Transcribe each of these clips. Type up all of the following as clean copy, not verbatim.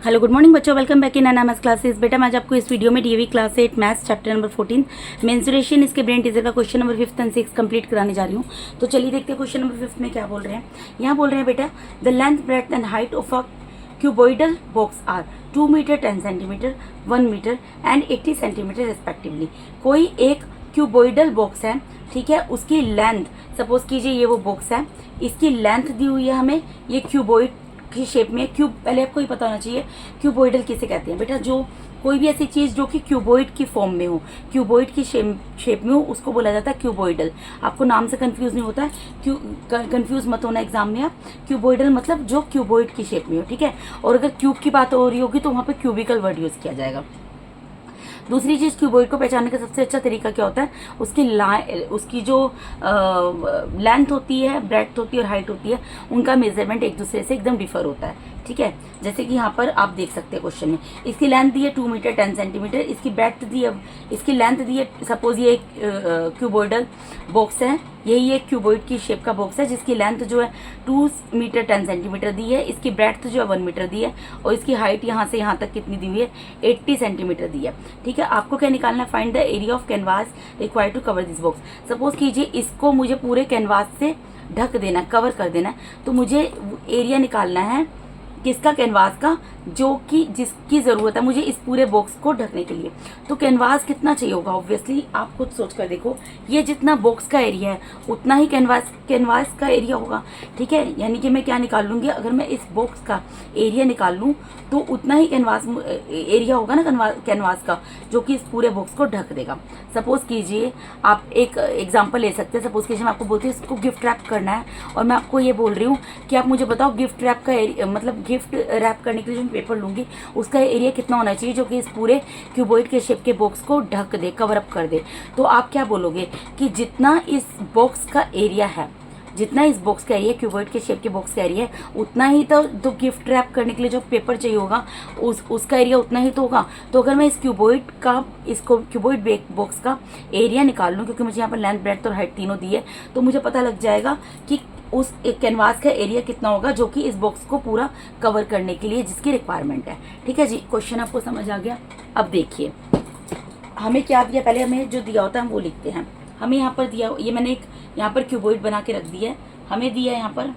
Hello good morning बच्चों, welcome back in NMS classes. बेटा मैं आज आपको इस वीडियो में DAV class 8 maths chapter number 14 mensuration इसके ब्रेन टीजर का क्वेश्चन नंबर 5 एंड 6 कंप्लीट कराने जा रही हूँ। तो चलिए देखते हैं क्वेश्चन नंबर 5 में क्या बोल रहे हैं। यहाँ बोल रहे हैं बेटा the length breadth and height of a cuboidal box are 2 metre 10 centimetre 1 metre and 80 centimetre respectively. कोई एक क्यूबॉइडल बॉक्स है, ठीक है, उसकी लेंथ सपोज कीजिए ये वो बॉक्स है, इसकी लेंथ दी हुई है हमें, ये क्यूबॉइड की शेप में। क्यूब पहले आपको ही पता होना चाहिए क्यूबॉइडल किसे कहते हैं बेटा, जो कोई भी ऐसी चीज जो कि क्यूबॉइड की फॉर्म में हो, क्यूबॉइड की शेप में हो, उसको बोला जाता है क्यूबॉइडल। आपको नाम से कंफ्यूज नहीं होता है, कंफ्यूज मत होना एग्जाम में आप। क्यूबॉइडल मतलब जो क्यूबॉइड की शेप में हो, ठीक है। और अगर क्यूब की बात हो रही होगी तो वहां पे क्यूबिकल वर्ड यूज किया जाएगा। दूसरी चीज क्यूबॉइड को पहचानने का सबसे अच्छा तरीका क्या होता है, उसकी जो लेंथ होती है, ब्रेड्थ होती है और हाइट होती है, उनका मेजरमेंट एक दूसरे से एकदम डिफर होता है, ठीक है। जैसे कि यहाँ पर आप देख सकते हैं क्वेश्चन में, इसकी लेंथ दी है 2 मीटर 10 सेंटीमीटर, इसकी ब्रेड्थ दी है, इसकी लेंथ दी है, सपोज ये एक क्यूबॉइडल बॉक्स है, यही एक क्यूबॉइड की शेप का बॉक्स है जिसकी लेंथ जो है 2 मीटर 10 सेंटीमीटर दी है, इसकी ब्रेड्थ जो है 1 मीटर दी है और इसकी हाइट यहाँ से यहाँ तक कितनी दी हुई है, 80 सेंटीमीटर दी है, ठीक है। आपको क्या निकालना है, find the area of canvas required to cover this box. Suppose कीजिए इसको मुझे पूरे कैनवास से ढक देना, कवर कर देना, तो मुझे एरिया निकालना है किसका, कैनवास का, जो कि जिसकी जरूरत है मुझे इस पूरे बॉक्स को ढकने के लिए। तो कैनवास कितना चाहिए होगा, ऑब्वियसली आप खुद सोच कर देखो, ये जितना बॉक्स का एरिया है उतना ही कैनवास का एरिया होगा, ठीक है। यानी कि मैं क्या निकाल लूंगी, अगर मैं इस बॉक्स का एरिया निकाल लूँ तो उतना ही कैनवास एरिया होगा ना कैनवास का, जो कि इस पूरे बॉक्स को ढक देगा। सपोज कीजिए आप एक एग्जाम्पल ले सकते हैं, सपोज कीजिए मैं आपको बोलती हूँ इसको गिफ्ट रैप करना है और मैं आपको ये बोल रही हूँ कि आप मुझे बताओ गिफ्ट रैप का एरिया, मतलब गिफ्ट रैप करने के लिए जो मैं पेपर लूंगी उसका एरिया कितना होना चाहिए जो कि इस पूरे क्यूबॉइड के शेप के बॉक्स को ढक दे, कवर अप कर दे। तो आप क्या बोलोगे कि जितना इस बॉक्स का एरिया है, जितना इस बॉक्स का एरिया, क्यूबॉइड के शेप के बॉक्स का एरिया है, उतना ही तो गिफ्ट रैप करने के लिए जो पेपर चाहिए होगा उसका एरिया उतना ही तो होगा। तो अगर मैं इस क्यूबॉइड बॉक्स का एरिया निकाल लूँ, क्योंकि मुझे यहाँ पर लेंथ ब्रेड्थ और हाइट तीनों दी है, तो मुझे पता लग जाएगा कि उस एक कैनवास का एरिया कितना होगा जो कि इस बॉक्स को पूरा कवर करने के लिए जिसकी रिक्वायरमेंट है, ठीक है जी। क्वेश्चन आपको समझ आ गया। अब देखिए हमें क्या दिया, पहले हमें जो दिया होता है हम वो लिखते हैं। हमें यहाँ पर दिया, ये मैंने एक यहाँ पर क्यूबॉइड बना के रख दिया है, हमें दिया है यहाँ पर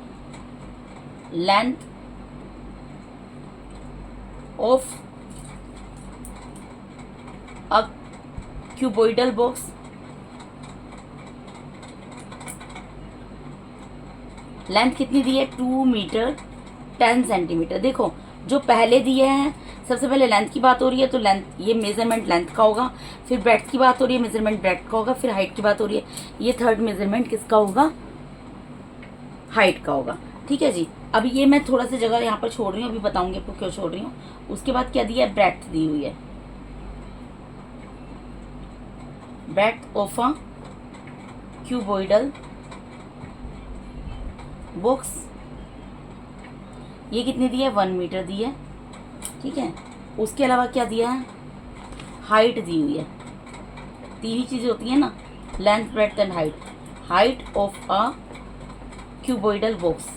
length of a cuboidal box, length कितनी दी है, 2 मीटर 10 सेंटीमीटर। देखो जो पहले दिए हैं, सबसे पहले लेंथ की बात हो रही है तो लेंथ, ये मेजरमेंट लेंथ का होगा, फिर ब्रेड्थ की बात हो रही है, मेजरमेंट ब्रेड्थ का होगा, फिर हाइट की बात हो रही है, ये थर्ड मेजरमेंट किसका होगा, हाइट का होगा, ठीक है जी। अभी ये मैं थोड़ा सा जगह यहाँ पर छोड़ रही हूँ, अभी बताऊंगी आपको क्यों छोड़ रही हूँ। उसके बाद क्या दिया है, ब्रेड्थ दी हुई है, breadth of a cuboidal box, ये कितनी दी है, 1 मीटर दी है, ठीक है। उसके अलावा क्या दिया है, हाइट दी हुई है, तीन ही चीजें होती है ना, length breadth and height. Height of a cuboidal box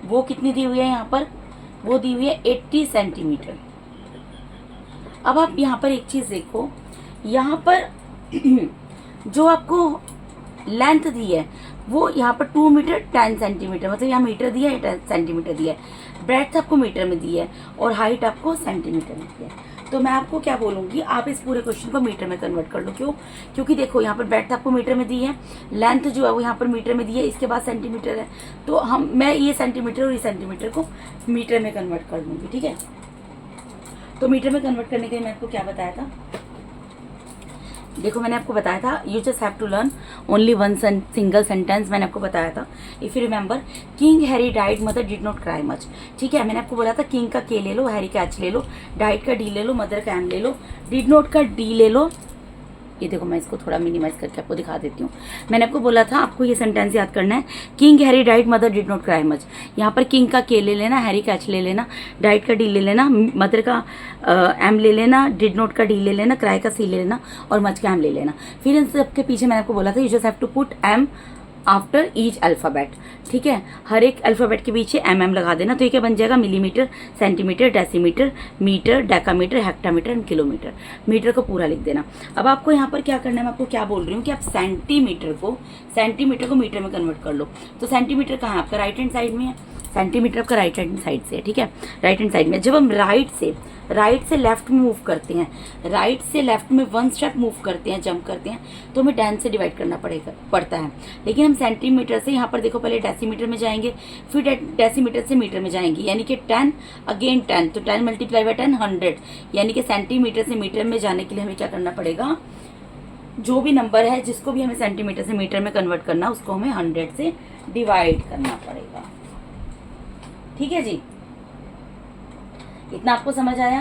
वो कितनी दी हुई है यहाँ पर, वो दी हुई है 80 सेंटीमीटर। अब आप यहाँ पर एक चीज देखो, यहाँ पर जो आपको लेंथ दी है वो यहाँ पर 2 मीटर 10 सेंटीमीटर, मतलब यहाँ मीटर दिया है, 10 सेंटीमीटर दिया है, ब्रेड्थ आपको मीटर में दी है और हाइट आपको सेंटीमीटर में दी है। तो मैं आपको क्या बोलूंगी, आप इस पूरे क्वेश्चन को मीटर में कन्वर्ट कर लो। क्यों, क्योंकि देखो यहाँ पर ब्रेड्थ आपको मीटर में दी है, लेंथ जो है वो यहाँ पर मीटर में दी है, इसके बाद सेंटीमीटर है, तो मैं ये सेंटीमीटर और ये सेंटीमीटर को मीटर में कन्वर्ट कर दूंगी, ठीक है। तो मीटर में कन्वर्ट करने के लिए मैं आपको क्या बताया था, देखो मैंने आपको बताया था you just have to learn only one single sentence. मैंने आपको बताया था, if you remember, king Harry died mother did not cry much, ठीक है। मैंने आपको बोला था किंग का के ले लो, हैरी का एच ले लो, डाइड का डी ले लो, मदर का एम ले लो, डिड नॉट का डी ले लो। ये देखो मैं इसको थोड़ा मिनिमाइज करके आपको दिखा देती हूँ। मैंने आपको बोला था आपको ये सेंटेंस याद करना है, king Harry died mother did not cry much. यहाँ पर किंग का के ले लेना, हैरी का एच ले लेना, डाइड का डी ले लेना, मदर का एम ले लेना, डिड नॉट का डी ले लेना, क्राई का सी ले लेना और मच का एम ले लेना। फिर इन सबके पीछे मैंने आपको बोला था you just have to put M after each alphabet. ठीक है, हर एक अल्फ़ाबेट के पीछे लगा देना। तो ये क्या बन जाएगा, millimetre, centimetre, decimetre, metre, decametre, hectometre and kilometre. Metre को पूरा लिख देना। अब आपको यहाँ पर क्या करना है, मैं आपको क्या बोल रही हूँ कि आप सेंटीमीटर को मीटर में कन्वर्ट कर लो। तो सेंटीमीटर कहाँ है आपका, राइट हैंड साइड में है। सेंटीमीटर आपका राइट हैंड साइड से है। ठीक है, राइट हैंड साइड में। जब हम राइट से लेफ्ट में मूव करते हैं, राइट से लेफ्ट में 1 स्टेप मूव करते हैं, जंप करते हैं, तो हमें 10 से डिवाइड करना पड़ता है। लेकिन हम सेंटीमीटर से यहाँ पर देखो पहले डेसीमीटर में जाएंगे, फिर डेसीमीटर से मीटर में जाएंगे, यानी कि 10 अगेन 10, तो 10 मल्टीप्लाई बाय 10 100, यानी कि सेंटीमीटर से मीटर में जाने के लिए हमें क्या करना पड़ेगा, जो भी नंबर है जिसको भी हमें सेंटीमीटर से मीटर में कन्वर्ट करना, उसको हमें 100 से डिवाइड करना पड़ेगा। ठीक है जी, इतना आपको समझ आया।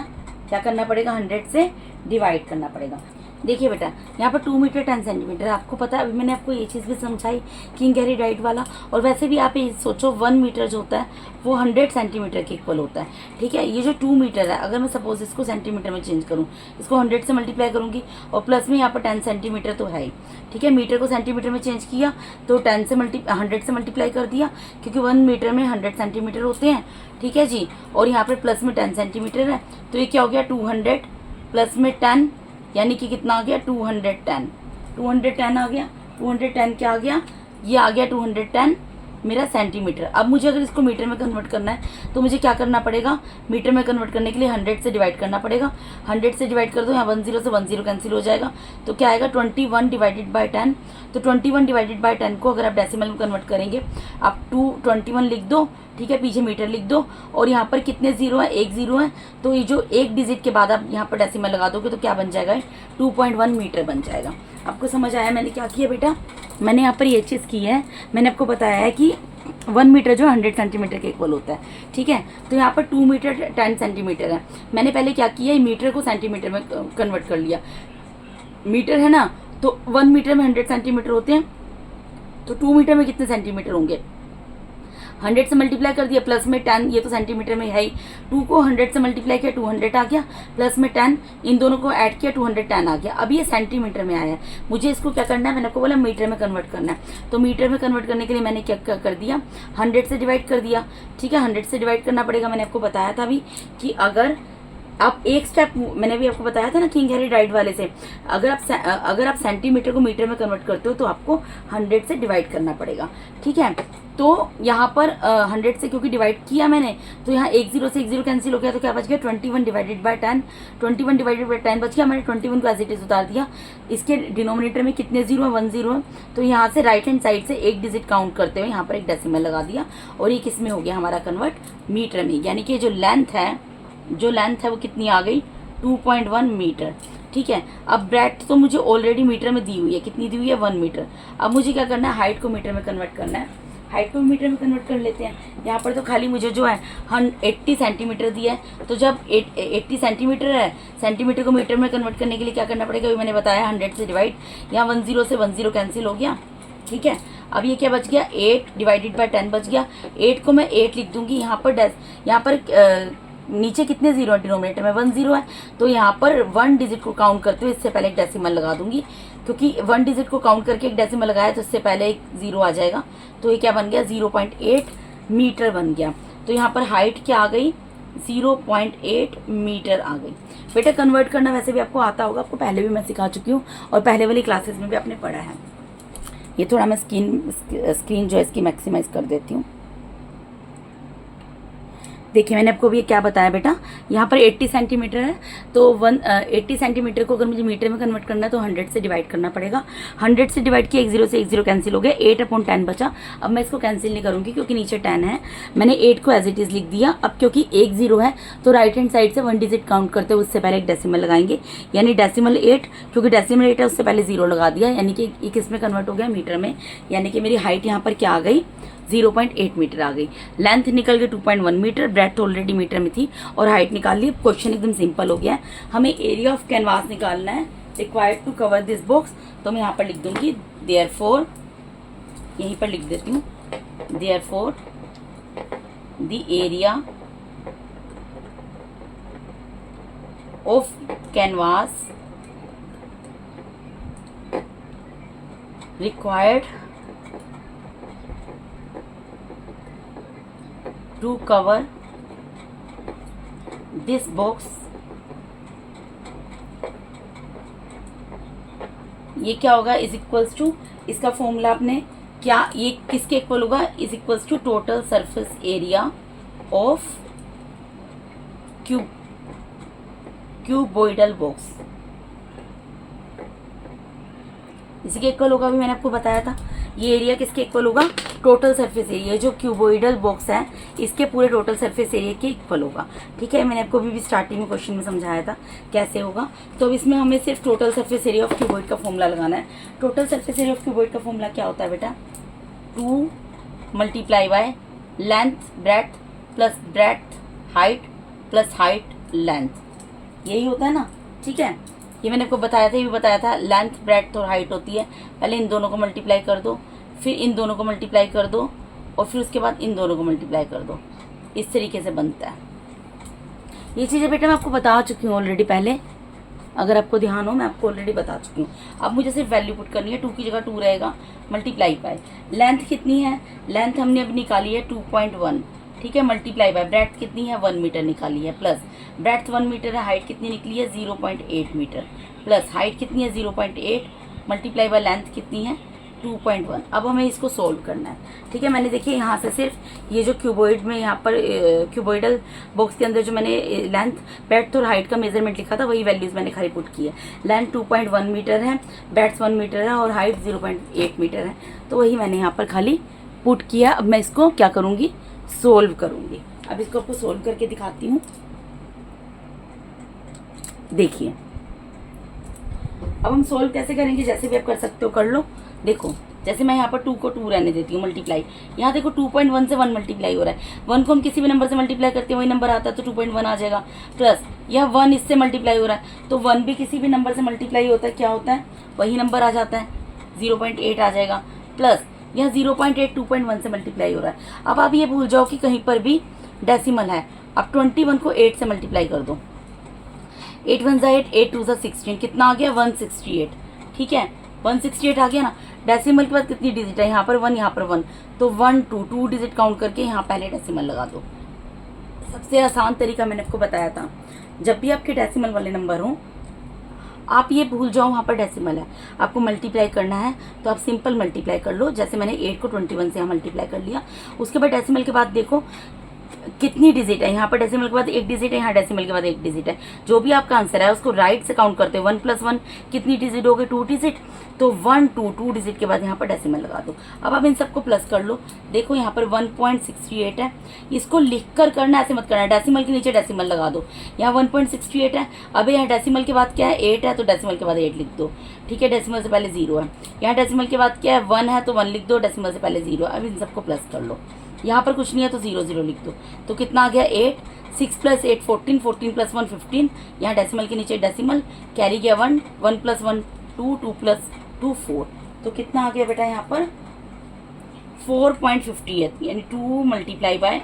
क्या करना पड़ेगा, 100 से डिवाइड करना पड़ेगा। देखिए बेटा, यहाँ पर 2 मीटर 10 सेंटीमीटर आपको पता है। अभी मैंने आपको ये चीज़ भी समझाई, किंग कैरी राइट वाला। और वैसे भी आप ये सोचो 1 मीटर जो होता है वो 100 सेंटीमीटर के इक्वल होता है। ठीक है, ये जो 2 मीटर है, अगर मैं सपोज इसको सेंटीमीटर में चेंज करूँ, इसको 100 से मल्टीप्लाई करूँगी, और प्लस में यहाँ पर 10 सेंटीमीटर तो है ही। ठीक है, मीटर को सेंटीमीटर में चेंज किया तो 100 से मल्टीप्लाई कर दिया, क्योंकि 1 मीटर में 100 सेंटीमीटर होते हैं। ठीक है जी, और यहाँ पर प्लस में 10 सेंटीमीटर है, तो ये क्या हो गया, 200 प्लस में 10, यानी कि कितना आ गया, 210। 210 आ गया। 210 क्या आ गया, ये आ गया 210 मेरा सेंटीमीटर। अब मुझे अगर इसको मीटर में कन्वर्ट करना है तो मुझे क्या करना पड़ेगा, मीटर में कन्वर्ट करने के लिए 100 से डिवाइड करना पड़ेगा। 100 से डिवाइड कर दो, यहाँ 10 से 10 कैंसिल हो जाएगा, तो क्या आएगा 21 डिवाइडेड बाई 10। तो 21 डिवाइडेड बाई 10 को अगर आप डेसिमल में कन्वर्ट करेंगे, आप 221 लिख दो। ठीक है, पीछे मीटर लिख दो, और यहाँ पर कितने जीरो है, 1 जीरो है, तो ये जो एक डिजिट के बाद आप यहाँ पर डेसिमल लगा दोगे तो क्या बन जाएगा, 2.1 मीटर बन जाएगा। आपको समझ आया मैंने क्या किया बेटा, मैंने यहाँ पर ये चीज़ की है, मैंने आपको बताया है कि 1 मीटर जो 100 सेंटीमीटर के इक्वल होता है। ठीक है, तो यहाँ पर 2 मीटर 10 सेंटीमीटर है। मैंने पहले क्या किया, मीटर को सेंटीमीटर में कन्वर्ट कर लिया। मीटर है ना, तो 1 मीटर में 100 सेंटीमीटर होते हैं, तो 2 मीटर में कितने सेंटीमीटर होंगे, 100 से मल्टीप्लाई कर दिया, प्लस में 10, ये तो सेंटीमीटर में है ही, 2 को 100 से मल्टीप्लाई किया 200 आ गया, प्लस में 10, इन दोनों को ऐड किया 210 आ गया। अब ये सेंटीमीटर में आया है, मुझे इसको क्या करना है, मैंने आपको बोला मीटर में कन्वर्ट करना है। तो मीटर में कन्वर्ट करने के लिए मैंने क्या कर दिया, 100 से डिवाइड कर दिया। ठीक है, 100 से डिवाइड करना पड़ेगा। मैंने आपको बताया था अभी कि अगर आप एक स्टेप, मैंने भी आपको बताया था ना किंग हैरी राइट वाले से, अगर आप सेंटीमीटर को मीटर में कन्वर्ट करते हो तो आपको 100 से डिवाइड करना पड़ेगा। ठीक है, तो यहाँ पर 100 से क्योंकि डिवाइड किया मैंने, तो यहाँ 1 जीरो से 1 जीरो कैंसिल हो गया, तो क्या बच गया 21 डिवाइडेड बाय 10। 21 डिवाइडेड बाय 10 बच गया, मैंने 21 को एज इट इज उतार दिया। इसके डिनोमिनेटर में कितने जीरो है, 1 जीरो है, तो यहाँ से राइट हैंड साइड से एक डिजिट काउंट करते हुए यहाँ पर एक डेसिमल लगा दिया, और ये किस में हो गया हमारा कन्वर्ट, मीटर में। यानी कि जो लेंथ है वो कितनी आ गई, 2.1 मीटर। ठीक है, अब ब्रेड्थ तो मुझे ऑलरेडी मीटर में दी हुई है, कितनी दी हुई है, 1 मीटर। अब मुझे क्या करना है, हाइट को मीटर में कन्वर्ट करना है। हाइट को मीटर में कन्वर्ट कर लेते हैं। यहाँ पर तो खाली मुझे जो है 80 सेंटीमीटर दिया है, तो जब 80 सेंटीमीटर है, सेंटीमीटर को मीटर में कन्वर्ट करने के लिए क्या करना पड़ेगा, अभी मैंने बताया 100 से डिवाइड, यहाँ 1 जीरो से 1 जीरो कैंसिल हो गया। ठीक है, अब ये क्या बच गया, 8 डिवाइडेड बाय 10 बच गया। 8 को मैं 8 लिख दूंगी, यहाँ पर नीचे कितने जीरो है, डिनोमिनेटर में 1 जीरो है, तो यहाँ पर 1 डिजिट को काउंट करते हुए इससे पहले एक डेसिमल लगा दूंगी, क्योंकि 1 डिजिट को काउंट करके एक डेसिमल लगाया तो इससे पहले एक जीरो आ जाएगा, तो ये क्या बन गया, 0.8 मीटर बन गया। तो यहाँ पर हाइट क्या आ गई, 0.8 मीटर आ गई। बेटा कन्वर्ट करना वैसे भी आपको आता होगा, आपको पहले भी मैं सिखा चुकी हूँ, और पहले वाली क्लासेस में भी आपने पढ़ा है। ये थोड़ा मैं स्क्रीन जो है इसकी मैक्सिमाइज कर देती हूँ। देखिए मैंने आपको भी क्या बताया बेटा, यहाँ पर 80 सेंटीमीटर है, तो 80 सेंटीमीटर को अगर मुझे मीटर में कन्वर्ट करना है तो 100 से डिवाइड करना पड़ेगा। 100 से डिवाइड किया, 1 जीरो से 1 जीरो कैंसिल हो गया, 8/10 बचा। अब मैं इसको कैंसिल नहीं करूँगी क्योंकि नीचे 10 है, मैंने 8 को एज इट इज़ लिख दिया। अब क्योंकि 1 जीरो है तो राइट हैंड साइड से 1 डिजिट काउंट करते हुए उससे पहले एक डेसिमल लगाएंगे, यानी डेसिमल 8, क्योंकि डेसिमल 8 है उससे पहले जीरो लगा दिया, यानी कि ये किस में कन्वर्ट हो गया, मीटर में। यानी कि मेरी हाइट यहाँ पर क्या आ गई, 0.8 मीटर आ गई। लेंथ निकल गई 2.1 मीटर, ब्रेड्थ ऑलरेडी मीटर में थी, और हाइट निकाल ली। क्वेश्चन एकदम सिंपल हो गया है, हमें एरिया ऑफ कैनवास निकालना है required to cover this box. तो मैं यहाँ पर लिख दूंगी देयरफॉर, यहीं पर लिख देती हूँ, therefore the area of canvas required to cover this box, ये क्या होगा, इज इक्वल्स टू, इसका फॉर्मूला आपने क्या, ये किसके इक्वल होगा, is equals to total surface area of cuboidal box, इसी के इक्वल होगा। अभी मैंने आपको बताया था ये एरिया किसके इक्वल होगा, टोटल सरफेस एरिया, जो क्यूबॉइडल बॉक्स है इसके पूरे टोटल सरफेस एरिया के इक्वल होगा। ठीक है, मैंने आपको अभी भी स्टार्टिंग में क्वेश्चन में समझाया था कैसे होगा। तो अब इसमें हमें सिर्फ total surface area of cuboid का फॉर्मूला लगाना है। Total surface area of cuboid का फॉर्मूला क्या होता है बेटा, 2 multiply by length breadth plus breadth height plus height length, यही होता है ना। ठीक है, ये मैंने आपको बताया था, ये भी बताया था, लेंथ ब्रेड्थ और हाइट होती है, पहले इन दोनों को मल्टीप्लाई कर दो, फिर इन दोनों को मल्टीप्लाई कर दो, और फिर उसके बाद इन दोनों को मल्टीप्लाई कर दो, इस तरीके से बनता है। ये चीज़ें बेटा मैं आपको बता चुकी हूँ ऑलरेडी पहले, अगर आपको ध्यान हो मैं आपको ऑलरेडी बता चुकी हूँ। अब मुझे सिर्फ वैल्यू पुट करनी है, 2 की जगह 2 रहेगा, मल्टीप्लाई बाय लेंथ कितनी है, लेंथ हमने अब निकाली है 2.1, ठीक है, मल्टीप्लाई बाय ब्रेड्थ कितनी है 1 मीटर निकाली है, प्लस ब्रेड्थ 1 मीटर है, हाइट कितनी निकली है 0.8 मीटर, प्लस हाइट कितनी है 0.8, मल्टीप्लाई बाय लेंथ कितनी है 2.1। अब हमें इसको सोल्व करना है। ठीक है, मैंने देखिए यहाँ से सिर्फ ये जो क्यूबॉइड में यहाँ पर क्यूबॉइडल बॉक्स के अंदर जो मैंने लेंथ ब्रेड्थ और हाइट का मेजरमेंट लिखा था वही वैल्यूज मैंने खाली पुट की है। लेंथ 2.1 मीटर है, ब्रेड्थ 1 मीटर है और हाइट 0.8 मीटर है, तो वही मैंने यहाँ पर खाली पुट किया। अब मैं इसको क्या करूँगी, सोल्व करूँगी। अब इसको आपको सोल्व करके दिखाती हूँ। देखिए अब हम सोल्व कैसे करेंगे, जैसे भी आप कर सकते हो कर लो। देखो जैसे मैं यहाँ पर 2 को 2 रहने देती हूँ मल्टीप्लाई, यहाँ देखो 2.1 से 1 मल्टीप्लाई हो रहा है, 1 को हम किसी भी नंबर से मल्टीप्लाई करते हैं वही नंबर आता है तो 2.1 आ जाएगा, प्लस यह 1 इससे मल्टीप्लाई हो रहा है तो 1 भी किसी भी नंबर से मल्टीप्लाई होता है, क्या होता है वही नंबर आ जाता है, 0.8 आ जाएगा, प्लस यह 0.8 2.1 से मल्टीप्लाई हो रहा है। अब आप ये भूल जाओ कि कहीं पर भी डेसिमल है। अब 21 को 8 से मल्टीप्लाई कर दो, 8 1 जा 8, 8 2 जा 16, कितना आ गया 168। ठीक है 168 आ गया ना। डेसिमल के बाद कितनी डिजिट है, यहाँ पर 1 यहाँ पर 1, तो 1 2 डिजिट काउंट करके यहाँ पहले डेसिमल लगा दो। सबसे आसान तरीका मैंने आपको बताया था, जब भी आपके डेसिमल वाले नंबर हो आप ये भूल जाओ वहाँ पर डेसिमल है, आपको मल्टीप्लाई करना है तो आप सिंपल मल्टीप्लाई कर लो। जैसे मैंने 8 को 21 से यहाँ मल्टीप्लाई कर लिया, उसके बाद डेसिमल के बाद देखो कितनी डिजिट है, यहाँ पर डेसिमल के बाद 1 डिजिट है, यहाँ डेसिमल के बाद 1 डिजिट है। जो भी आपका आंसर है उसको राइट से काउंट करते हो, 1 + 1 कितनी डिजिट हो गई 2 डिजिट, तो 1 2 डिजिट के बाद यहाँ पर डेसिमल लगा दो। अब आप इन सबको प्लस कर लो, देखो यहाँ पर 1.68 है, इसको लिख कर करना, ऐसे मत करना, डेसिमल के नीचे डेसिमल लगा दो। यहाँ 1.68 है, अब यहाँ डेसिमल के बाद क्या है 8 है तो डेसिमल के बाद 8 लिख दो। ठीक है, डेसिमल से पहले 0 है, यहाँ डेसिमल के बाद क्या है 1 है तो 1 लिख दो, डेसिमल से पहले 0। अब इन सबको प्लस कर लो, यहाँ पर कुछ नहीं है तो 0 0 लिख दो, तो कितना आ गया 8, 6 + 8 14, 14 + 1 15, यहाँ डेसिमल के नीचे डेसिमल, कैरी गया 1, 1 + 1 2, 2 + 2 4, तो कितना आ गया बेटा यहाँ पर 4.58, यानी 2 ×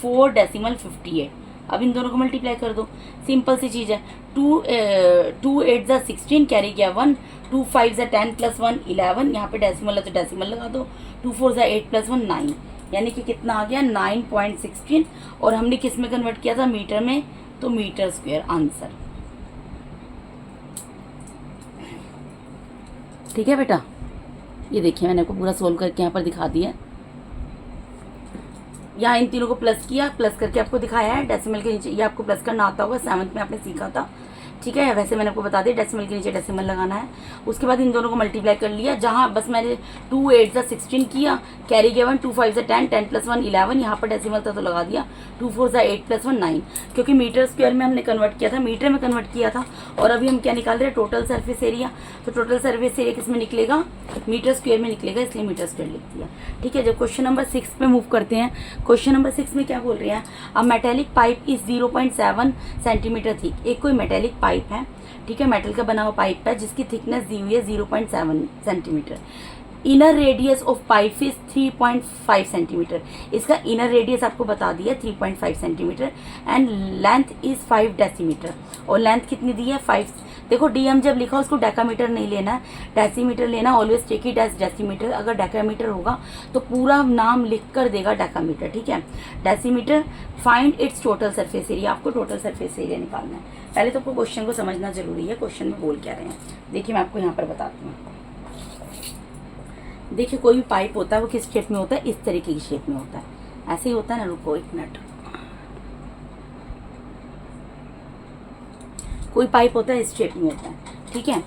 4 डेसिमल 58। अब इन दोनों को मल्टीप्लाई कर दो, सिंपल सी चीज़ है, 2 8 जा 16, कैरी गया 1, 2 5 जा 10 + 1 11, यहाँ पे डेसिमल है तो डेसिमल लगा दो, 2 4 जा 8 + 1 9, यानी कि कितना आ गया 9.16, और हमने किस में कन्वर्ट किया था मीटर में, तो मीटर स्क्वायर आंसर। ठीक है बेटा, ये देखिए मैंने आपको पूरा सोल्व करके यहाँ पर दिखा दिया, यहाँ इन तीनों को प्लस किया, प्लस करके आपको दिखाया है। डेसिमल के नीचे ये आपको प्लस करना आता होगा, 7th में आपने सीखा था। ठीक है, वैसे मैंने आपको बता दिया डेसिमल के नीचे डेसिमल लगाना है। उसके बाद इन दोनों को मल्टीप्लाई कर लिया, जहाँ बस मैंने 2 8 जा 16 किया, कैरी गया 1, 2 5 जा 10, 10 + 1 11, यहाँ पर डेसिमल था तो लगा दिया, 2 4 जा 8 + 1 9, क्योंकि मीटर स्क्वायर में हमने कन्वर्ट किया था, मीटर में कन्वर्ट किया था। और अभी हम क्या निकाल रहे हैं, टोटल सर्फेस एरिया, तो टोटल सर्फेस एरिया किस में निकलेगा, मीटर स्क्वायर में निकलेगा, इसलिए मीटर स्क्वायर लिख दिया। ठीक है, जब क्वेश्चन नंबर 6 पे मूव करते हैं, क्वेश्चन नंबर 6 में क्या बोल रहे हैं, a metallic pipe is 0.7 centimetre thick. एक कोई मेटेलिक पाइप है, ठीक है, मेटल का बना हुआ पाइप है जिसकी थिकनेस दी हुई है 0.7 centimetre. Inner radius of pipe is 3.5 centimetre. इसका इनर रेडियस आपको बता दिया 3.5 centimetre and length is 5 decimetre. और लेंथ कितनी दी है 5। देखो डीएम जब लिखा उसको डेकामीटर नहीं लेना, डेसीमीटर लेना। Always take it as decimetre. अगर डेकामीटर होगा तो पूरा नाम लिख कर देगा डेकामीटर, ठीक है। Decimetre. Find its total surface area. आपको टोटल सरफेस एरिया निकालना है। पहले तो आपको क्वेश्चन को समझना जरूरी है, क्वेश्चन में बोल क्या रहे हैं। देखिए मैं आपको यहाँ पर बताती हूँ। देखिए कोई भी पाइप होता है वो किस शेप में होता है, इस तरीके की शेप में होता है। ऐसे ही होता है ना। रुको एक मिनट। कोई पाइप होता है इस शेप में होता है, ठीक है।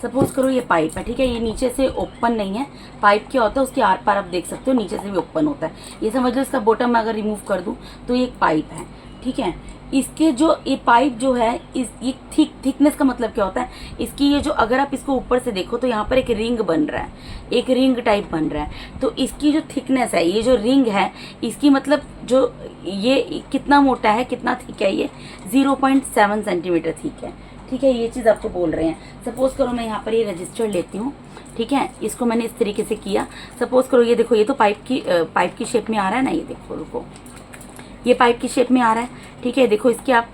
सपोज करो ये पाइप है, ठीक है। ये नीचे से ओपन नहीं है। पाइप क्या होता है उसके आर पार आप देख सकते हो नीचे से भी ओपन होता है। ये समझ लो इसका बॉटम में अगर रिमूव कर दूं तो ये एक पाइप है, ठीक है। इसके जो ये पाइप जो है ये थिकनेस का मतलब क्या होता है, इसकी ये जो अगर आप इसको ऊपर से देखो तो यहाँ पर एक रिंग बन रहा है, एक रिंग टाइप बन रहा है। तो इसकी जो थिकनेस है, ये जो रिंग है इसकी मतलब जो ये कितना मोटा है, कितना थिक है, ये 0.7 सेंटीमीटर थिक है, ठीक है। ये चीज़ आपको बोल रहे हैं। सपोज करो मैं यहाँ पर ये रजिस्टर लेती हूँ, ठीक है। इसको मैंने इस तरीके से किया। सपोज करो ये देखो, ये तो पाइप की शेप में आ रहा है ना। ये देखो, रुको, ये पाइप की शेप में आ रहा है, ठीक है। देखो इसके आप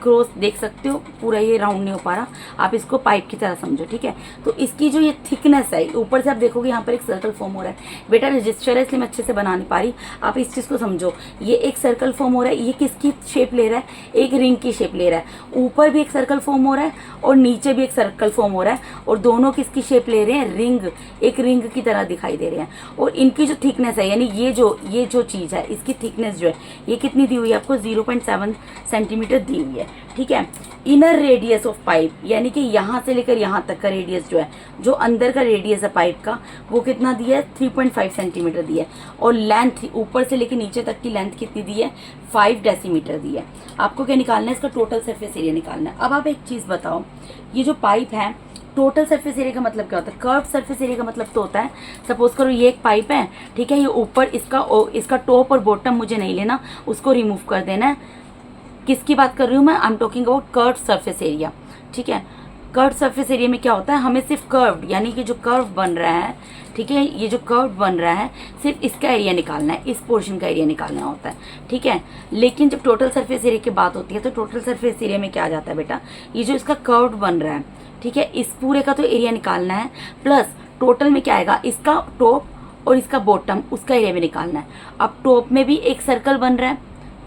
क्रॉस देख सकते हो, पूरा ये राउंड नहीं हो पा रहा, आप इसको पाइप की तरह समझो, ठीक है। तो इसकी जो ये थिकनेस है, ऊपर से आप देखोगे यहाँ पर एक सर्कल फॉर्म हो रहा है। बेटा रजिस्टर है इसलिए मैं अच्छे से बना नहीं पा रही, आप इस चीज़ को समझो। ये एक सर्कल फॉर्म हो रहा है, ये किसकी शेप ले रहा है, एक रिंग की शेप ले रहा है। ऊपर भी एक सर्कल फॉर्म हो रहा है और नीचे भी एक सर्कल फॉर्म हो रहा है, और दोनों किसकी शेप ले रहे हैं, रिंग, एक रिंग की तरह दिखाई दे रहे हैं। और इनकी जो थिकनेस है, यानी ये जो चीज़ है, इसकी थिकनेस जो है ये कितनी दी हुई है आपको, 0.7 सेंटीमीटर दी हुई है, ठीक है। इनर रेडियस ऑफ पाइप, यानी कि यहाँ से लेकर यहाँ तक का रेडियस जो है, जो अंदर का रेडियस है पाइप का, वो कितना दिया है, 3.5 सेंटीमीटर दिया है। और लेंथ ऊपर से लेकर नीचे तक की लेंथ कितनी दी है, 5 डेसीमीटर दी है। आपको क्या निकालना है, इसका टोटल सरफेस एरिया निकालना है। अब आप एक चीज़ बताओ, ये जो पाइप है, टोटल सरफेस एरिया का मतलब क्या होता है, कर्व सरफेस एरिया का मतलब तो होता है, सपोज करो ये एक पाइप है, ठीक है। ये ऊपर इसका टॉप और बॉटम मुझे नहीं लेना, उसको रिमूव कर देना है। किसकी बात कर रही हूँ मैं, I am talking about curve surface area, ठीक है। कर्व सरफेस एरिया में क्या होता है, हमें सिर्फ कर्व, यानी कि जो कर्व बन रहा है, ठीक है, ये जो कर्व बन रहा है सिर्फ इसका एरिया निकालना है, इस पोर्शन का एरिया निकालना होता है, ठीक है। लेकिन जब टोटल सरफेस एरिया की बात होती है तो टोटल सरफेस एरिया में क्या आ जाता है बेटा, ये जो इसका कर्व बन रहा है, ठीक है, इस पूरे का तो एरिया निकालना है, प्लस टोटल में क्या आएगा, इसका टॉप और इसका बॉटम, उसका एरिया भी निकालना है। अब टॉप में भी एक सर्कल बन रहा है,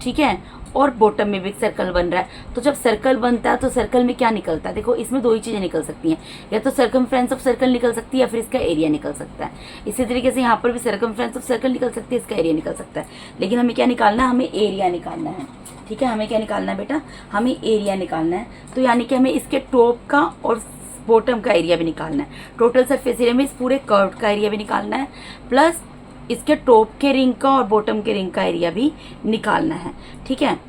ठीक है, और बॉटम में भी एक सर्कल बन रहा है। तो जब सर्कल बनता है तो सर्कल में क्या निकलता है, देखो इसमें दो ही चीजें निकल सकती हैं, या तो सर्कमफ्रेंस ऑफ सर्कल निकल सकती है या फिर इसका एरिया निकल सकता है। इसी तरीके से यहाँ पर भी सर्कमफ्रेंस ऑफ सर्कल निकल सकती है, इसका एरिया निकल सकता है। लेकिन हमें क्या निकालना है, हमें एरिया निकालना है, ठीक है। हमें क्या निकालना है बेटा, हमें एरिया निकालना है। तो यानी कि हमें इसके टॉप का और बॉटम का एरिया भी निकालना है। टोटल सरफेस एरिया में इस पूरे कर्व का एरिया भी निकालना है, प्लस इसके टॉप के रिंग का और बॉटम के रिंग का एरिया भी निकालना है, ठीक है।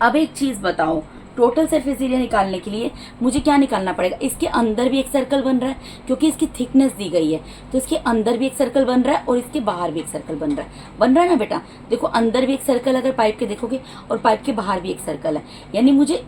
अब एक चीज बताओ, टोटल सरफेस एरिया निकालने के लिए मुझे क्या निकालना पड़ेगा, इसके अंदर भी एक सर्कल बन रहा है, क्योंकि इसकी थिकनेस दी गई है, तो इसके अंदर भी एक सर्कल बन रहा है और इसके बाहर भी एक सर्कल बन रहा है ना बेटा। देखो अंदर भी एक सर्कल अगर पाइप के देखोगे, और पाइप के बाहर भी एक सर्कल है, यानी मुझे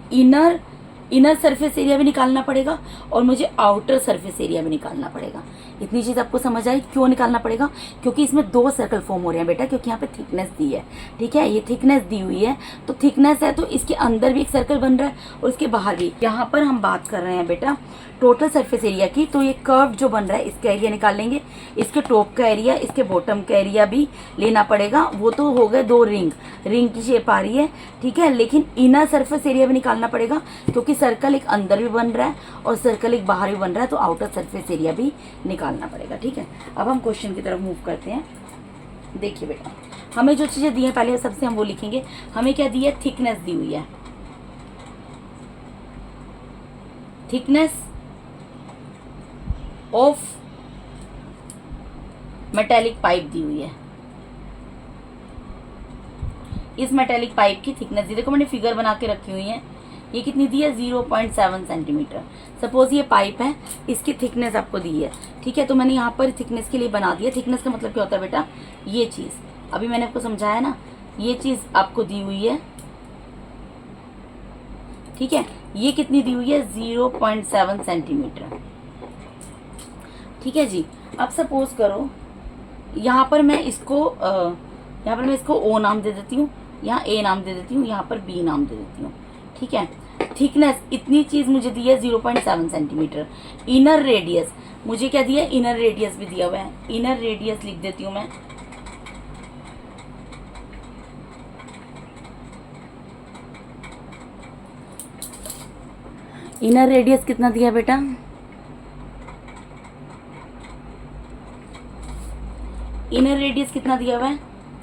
इनर सरफेस एरिया भी निकालना पड़ेगा और मुझे आउटर सरफेस एरिया भी निकालना पड़ेगा। इतनी चीज़ आपको समझ आई, क्यों निकालना पड़ेगा, क्योंकि इसमें दो सर्कल फॉर्म हो रहे हैं बेटा, क्योंकि यहाँ पे थिकनेस दी है, ठीक है। ये थिकनेस दी हुई है, तो थिकनेस है तो इसके अंदर भी एक सर्कल बन रहा है और इसके बाहर भी। यहाँ पर हम बात कर रहे हैं बेटा टोटल सरफेस एरिया की, तो ये कर्व जो बन रहा है इसका एरिया निकाल लेंगे, इसके टॉप का एरिया, इसके बॉटम का एरिया भी लेना पड़ेगा। वो तो हो गए दो रिंग की शेप आ रही है, ठीक है। लेकिन इनर सरफेस एरिया भी निकालना पड़ेगा, क्योंकि सर्कल एक अंदर भी बन रहा है और सर्कल एक बाहर भी बन रहा है, तो आउटर सरफेस एरिया भी निकालना पड़ेगा, ठीक है। अब हम क्वेश्चन की तरफ मूव करते हैं। देखिए बेटा, हमें जो चीज़ें दी हैं पहले सबसे हम वो लिखेंगे। हमें क्या दी है, थिकनेस दी हुई है, थिकनेस ऑफ मेटेलिक पाइप दी हुई है। इस मेटेलिक पाइप की थिकनेस दी, देखो मैंने फिगर बना के रखी हुई है, ये कितनी दी है, 0.7 सेंटीमीटर। सपोज ये पाइप है, इसकी थिकनेस आपको दी है, ठीक है। तो मैंने यहाँ पर थिकनेस के लिए बना दिया। थिकनेस का मतलब क्या होता है बेटा, ये चीज़ अभी मैंने आपको समझाया ना, ये चीज़ आपको दी हुई है, ठीक है। ये कितनी दी हुई है, 0.7 सेंटीमीटर, ठीक है जी। अब सपोज करो यहाँ पर मैं इसको ओ नाम दे देती हूँ, यहाँ ए नाम दे देती हूँ, यहाँ पर बी नाम दे देती हूँ। ठीक है, थिकनेस इतनी चीज मुझे दी है 0.7 सेंटीमीटर। इनर रेडियस मुझे क्या दिया है, इनर रेडियस भी दिया हुआ है, इनर रेडियस लिख देती हूँ मैं। इनर रेडियस कितना दिया बेटा, इनर रेडियस कितना दिया हुआ है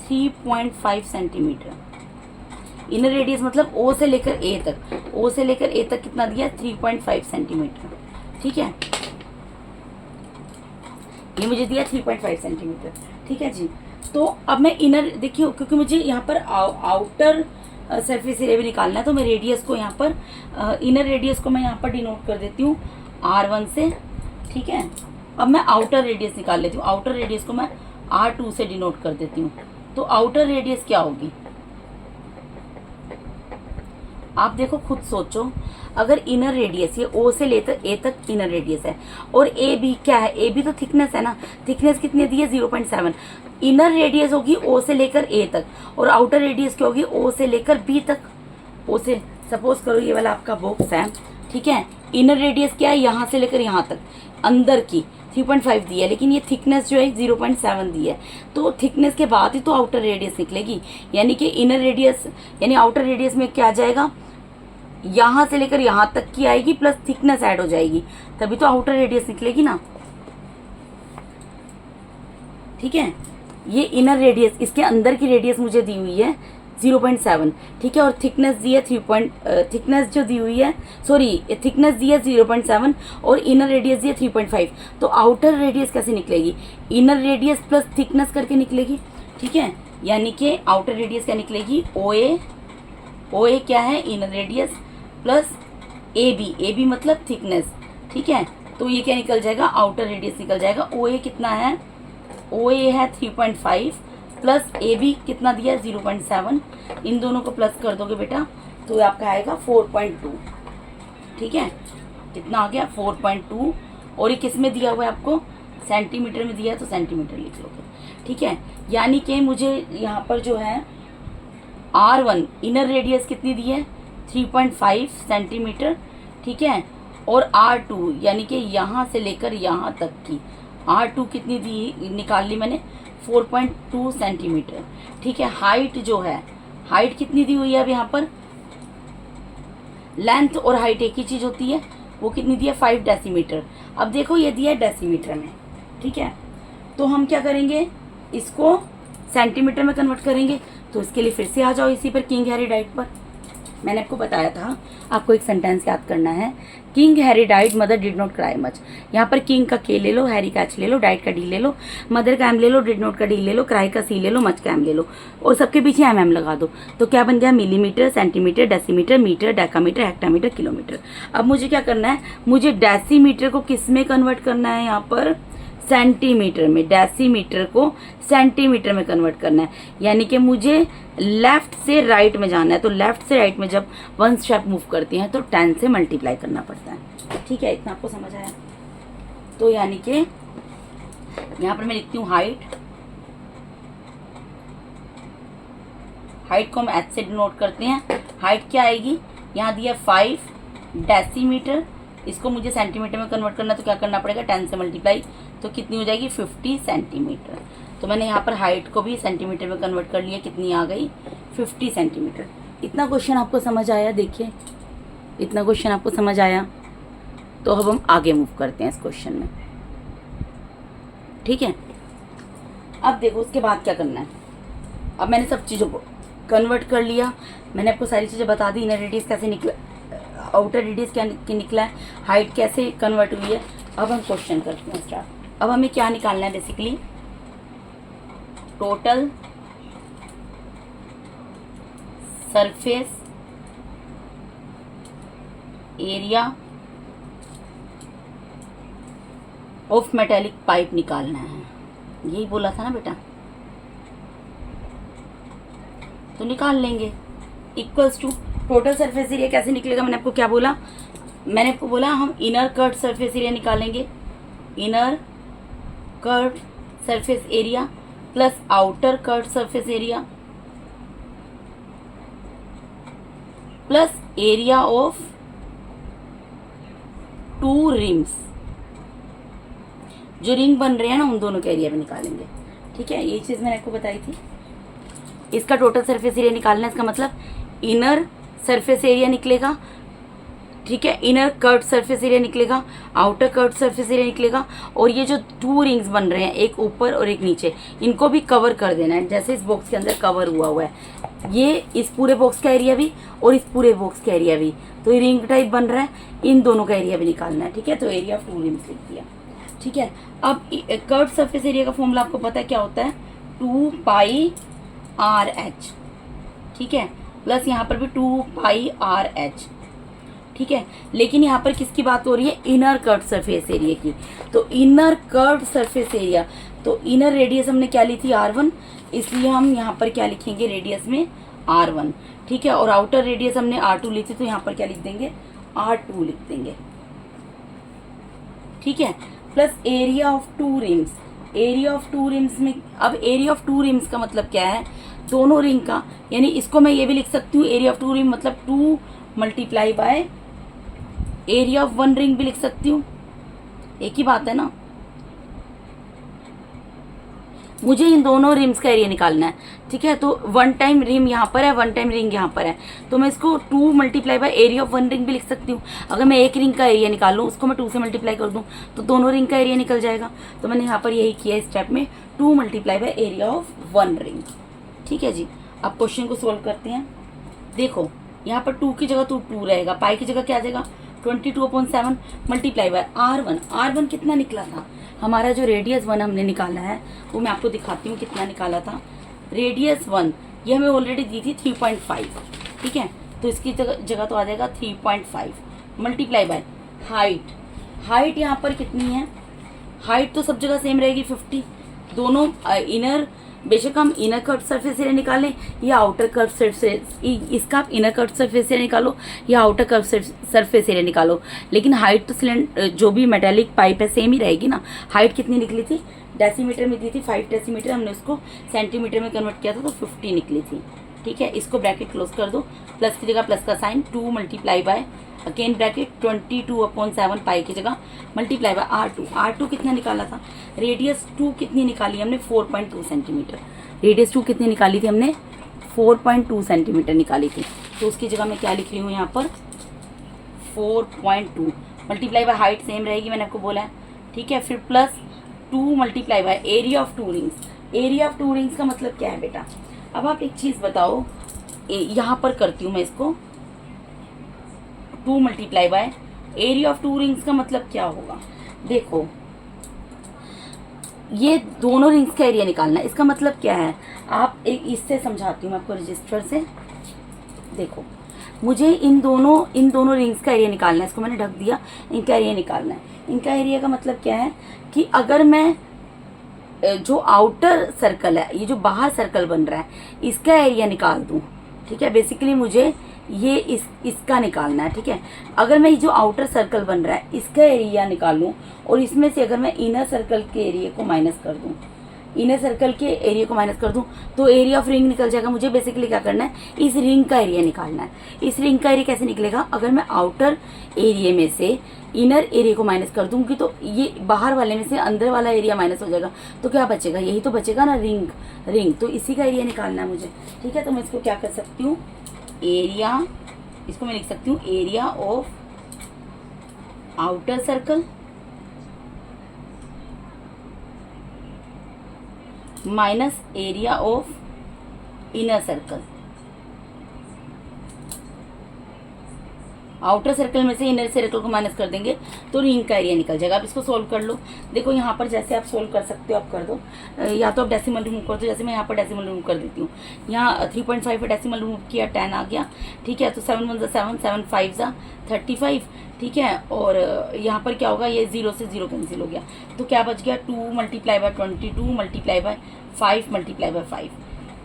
3.5 सेंटीमीटर। इनर रेडियस मतलब ओ से लेकर ए तक, ओ से लेकर ए तक कितना दिया 3.5 सेंटीमीटर। ठीक है, ये मुझे दिया 3.5 सेंटीमीटर। ठीक है जी, तो अब मैं इनर देखिए, क्योंकि मुझे यहाँ पर आउटर सरफेस एरिया भी निकालना है, तो मैं रेडियस को यहाँ पर इनर रेडियस को मैं यहाँ पर डिनोट कर देती हूँ R1 से। ठीक है, अब मैं आउटर रेडियस निकाल लेती हूँ, आउटर रेडियस को मैं R2 से डिनोट कर देती हूँ। तो आउटर रेडियस क्या होगी, आप देखो खुद सोचो, अगर इनर रेडियस ये ओ से लेकर ए तक इनर रेडियस है, और ए बी क्या है, ए बी तो थिकनेस है ना, थिकनेस कितनी दी है 0.7। इनर रेडियस होगी ओ से लेकर ए तक, और आउटर रेडियस क्या होगी ओ से लेकर बी तक। ओ से सपोज करो ये वाला आपका बॉक्स है, ठीक है, इनर रेडियस क्या है यहाँ से लेकर यहाँ तक अंदर की 3.5 दी है, लेकिन ये थिकनेस जो है 0.7 दी है, तो थिकनेस के बाद ही तो आउटर रेडियस निकलेगी। यानी कि इनर रेडियस यानी आउटर रेडियस में क्या आ जाएगा, यहाँ से लेकर यहाँ तक की आएगी प्लस थिकनेस ऐड हो जाएगी, तभी तो आउटर रेडियस निकलेगी ना। ठीक है, ये इनर रेडियस, इसके अंदर की रेडियस मुझे दी हुई है 0.7। ठीक है, और थिकनेस दी है थिकनेस जो दी हुई है, सॉरी थिकनेस दी है 0.7 और इनर रेडियस दी है 3.5। तो आउटर रेडियस कैसे निकलेगी, इनर रेडियस प्लस थिकनेस करके निकलेगी। ठीक है, यानी कि आउटर रेडियस क्या निकलेगी, ओ ए क्या है inner radius plus A B मतलब थिकनेस। ठीक है, तो ये क्या निकल जाएगा, आउटर रेडियस निकल जाएगा। ओ ए कितना है, ओ ए है 3.5 प्लस ए बी कितना दिया है 0.7, इन दोनों को प्लस कर दोगे बेटा तो आपका आएगा 4.2। ठीक है, कितना आ गया 4.2, और ये किस में दिया हुआ है आपको, सेंटीमीटर में दिया है तो सेंटीमीटर लिख लोगे। ठीक है, यानी कि मुझे यहाँ पर जो है R1 इनर रेडियस कितनी दी है 3.5 सेंटीमीटर। ठीक है, और R2 यानी कि यहाँ से लेकर यहाँ तक की R2 कितनी दी निकाल ली मैंने 4.2 सेंटीमीटर। ठीक है, हाइट जो है, हाइट कितनी दी हुई है अब यहाँ पर, लेंथ और हाइट एक ही चीज होती है, वो कितनी दी है 5 डेसीमीटर। अब देखो ये दिया है डेसीमीटर में। ठीक है, तो हम क्या करेंगे, इसको सेंटीमीटर में कन्वर्ट करेंगे। तो इसके लिए फिर से आ जाओ इसी पर, किंग हैरी डाइट पर। मैंने आपको बताया था आपको एक सेंटेंस याद करना है, king Harry diet mother did not cry much. यहाँ पर किंग का के ले लो, हैरी का एच ले लो, डाइट का डी ले लो, मदर का एम ले लो, डिड नॉट का डी ले लो, क्राई का सी ले लो, मच का एम ले लो, और सबके पीछे एम लगा दो। तो क्या बन गया, millimetre, centimetre, decimetre, metre, decametre, hectometre, kilometre. अब मुझे क्या करना है, मुझे डेसीमीटर को किस में कन्वर्ट करना है, यहाँ पर सेंटीमीटर में, डेसीमीटर को सेंटीमीटर में कन्वर्ट करना है। यानी कि मुझे लेफ्ट से राइट में जाना है, तो लेफ्ट से राइट में जब 1 स्टेप मूव करती हैं तो 10 से मल्टीप्लाई करना पड़ता है। ठीक है, इतना आपको समझ आया। तो यानी कि यहाँ पर मैं लिखती हूँ हाइट को हम एच से डिनोट करते हैं। हाइट क्या आएगी, यहाँ दिया 5 डेसीमीटर, इसको मुझे सेंटीमीटर में कन्वर्ट करना, तो क्या करना पड़ेगा 10 से मल्टीप्लाई, तो कितनी हो जाएगी 50 सेंटीमीटर। तो मैंने यहाँ पर हाइट को भी सेंटीमीटर में कन्वर्ट कर लिया, कितनी आ गई 50 सेंटीमीटर। इतना क्वेश्चन आपको समझ आया, देखिए इतना क्वेश्चन आपको समझ आया। तो अब हम आगे मूव करते हैं इस क्वेश्चन में। ठीक है, अब देखो उसके बाद क्या करना है। अब मैंने सब चीज़ों को कन्वर्ट कर लिया, मैंने आपको सारी चीज़ें बता दी, इनर रेडियस कैसे निकला, आउटर रेडियस क्या निकला है, हाइट कैसे कन्वर्ट हुई है। अब हम क्वेश्चन करते हैं स्टार्ट। अब हमें क्या निकालना है, basically total surface area of metallic pipe निकालना है। यही बोला था ना बेटा, तो निकाल लेंगे। Equals to total surface area कैसे निकलेगा, मैंने आपको क्या बोला, मैंने आपको बोला हम इनर कट सरफेस एरिया निकालेंगे, inner curve surface area plus outer curve surface area plus area of two rims. जो रिंग बन रहे हैं ना उन दोनों का एरिया भी निकालेंगे। ठीक है, ये चीज मैंने आपको बताई थी। इसका टोटल सरफेस एरिया निकालना है, इसका मतलब इनर सरफेस एरिया निकलेगा, ठीक है, इनर कर्व सरफेस एरिया निकलेगा, आउटर कर्व सरफेस एरिया निकलेगा, और ये जो टू रिंग्स बन रहे हैं एक ऊपर और एक नीचे, इनको भी कवर कर देना है जैसे इस बॉक्स के अंदर कवर हुआ है। ये इस पूरे बॉक्स का एरिया भी और इस पूरे बॉक्स का एरिया भी, तो ये रिंग टाइप बन रहा है, इन दोनों का एरिया भी निकालना है। ठीक है, तो एरिया ऑफ टू रिंग्स लिख दिया। ठीक है, अब कर्व सरफेस एरिया का फॉर्मूला आपको पता है क्या होता है, 2πRH। ठीक है, प्लस यहाँ पर भी 2πRH। ठीक है, लेकिन यहाँ पर किसकी बात हो रही है, इनर कर्व सरफेस एरिया की। तो इनर कर्व सरफेस एरिया, तो इनर रेडियस हमने क्या ली थी, R1, इसलिए हम यहाँ पर क्या लिखेंगे रेडियस में R1। ठीक है, और आउटर रेडियस हमने R2 ली थी, तो यहाँ पर क्या लिख देंगे, R2 लिख देंगे। ठीक है, plus area of two rims. Area of two rims में, अब एरिया ऑफ टू रिम्स का मतलब क्या है, दोनों रिंग का, यानी इसको मैं ये भी लिख सकती हूँ एरिया ऑफ टू रिंग मतलब 2 multiply by area of one ring भी लिख सकती हूँ, एक ही बात है ना। मुझे इन दोनों रिम्स का एरिया निकालना है। ठीक है, तो वन टाइम रिम यहाँ पर है, वन टाइम रिंग यहाँ पर है, तो मैं इसको 2 multiply by area of one ring भी लिख सकती हूँ। अगर मैं एक रिंग का एरिया निकालूँ, उसको मैं 2 से मल्टीप्लाई कर दूँ तो दोनों रिंग का एरिया निकल जाएगा। तो मैंने यहाँ पर यही किया इस स्टेप में, 2 multiply by area of one ring. ठीक है जी, अब क्वेश्चन को सोल्व करते हैं। देखो यहाँ पर 2 की जगह तो 2 रहेगा, पाई की जगह क्या आ जाएगा, 22/7 मल्टीप्लाई बाय R1। R1 कितना निकला था हमारा, जो रेडियस 1 हमने निकाला है वो मैं आपको दिखाती हूँ कितना निकाला था। रेडियस 1 ये हमें ऑलरेडी दी थी 3.5। ठीक है, तो इसकी जगह तो आ जाएगा 3.5 मल्टीप्लाई बाय हाइट। हाइट यहाँ पर कितनी है, हाइट तो सब जगह सेम रहेगी 50। दोनों इनर, बेशक हम इनर कर्व सरफेस एरिया निकालें या आउटर कर्व सरफेस, इसका आप इनर कर्व सरफेस एरिया निकालो या आउटर कर्व सरफेस एरिया निकालो, लेकिन हाइट तो सिलेंडर जो भी मेटेलिक पाइप है सेम ही रहेगी ना। हाइट कितनी निकली थी, डेसीमीटर में दी थी 5 डेसीमीटर, हमने उसको सेंटीमीटर में कन्वर्ट किया था तो 50 निकली थी। ठीक है, इसको ब्रैकेट क्लोज कर दो, प्लस की जगह प्लस का sign, 2 multiply by again bracket 22/7 pi की जगह मल्टीप्लाई बाय R2। R2 कितना निकाला था, रेडियस 2 कितनी निकाली हमने, 4.2 सेंटीमीटर। रेडियस 2 कितनी निकाली थी हमने, 4.2 सेंटीमीटर निकाली थी। तो उसकी जगह मैं क्या लिख रही हूँ यहाँ पर, 4.2 मल्टीप्लाई बाय हाइट सेम रहेगी, मैंने आपको बोला है। ठीक है, फिर plus 2 multiply by area of to rings. Area of to rings का मतलब क्या है बेटा, अब आप एक चीज़ बताओ, यहाँ पर करती हूँ मैं इसको, 2 multiply by area of to rings का मतलब क्या होगा। देखो ये दोनों रिंग्स का एरिया निकालना है, इसका मतलब क्या है, आप एक इससे समझाती हूँ मैं आपको रजिस्टर से। देखो मुझे इन दोनों रिंग्स का एरिया निकालना है, इसको मैंने ढक दिया, इनका एरिया निकालना है। इनका एरिया का मतलब क्या है कि अगर मैं जो आउटर सर्कल है, ये जो बाहर सर्कल बन रहा है, इसका एरिया निकाल दूँ। ठीक है, बेसिकली मुझे ये इसका निकालना है। ठीक है, अगर मैं जो आउटर सर्कल बन रहा है इसका एरिया निकालूं और इसमें से अगर मैं इनर सर्कल के एरिया को माइनस कर दूं, इनर सर्कल के एरिया को माइनस कर दूं तो एरिया ऑफ रिंग निकल जाएगा। मुझे बेसिकली क्या करना है, इस रिंग का एरिया निकालना है। इस रिंग का एरिया कैसे निकलेगा, अगर मैं आउटर एरिया में से इनर एरिया को माइनस कर दूंगी तो ये बाहर वाले में से अंदर वाला एरिया माइनस हो जाएगा, तो क्या बचेगा, यही तो बचेगा ना, रिंग। तो इसी का एरिया निकालना है मुझे। ठीक है, तो मैं इसको क्या कर सकती हूँ, एरिया, इसको मैं लिख सकती हूँ area of outer circle minus area of inner circle. Outer circle में से इनर सर्कल को माइनस कर देंगे तो रिंग का एरिया निकल जाएगा। अब इसको सोल्व कर लो। देखो यहाँ पर जैसे आप सोल्व कर सकते हो आप कर दो, या तो आप डेसिमल रिमूव कर दो, जैसे मैं यहाँ पर डेसिमल रिमूव कर देती हूँ। यहाँ 3.5 पे डेसिमल रिमूव किया, 10 आ गया। ठीक है, तो 7 1 7, 7 5 35। ठीक है, और यहाँ पर क्या होगा, ये 0 से 0 कैंसिल हो गया, तो क्या बच गया, 2 multiply bye 22 multiply by 5 multiply by 5।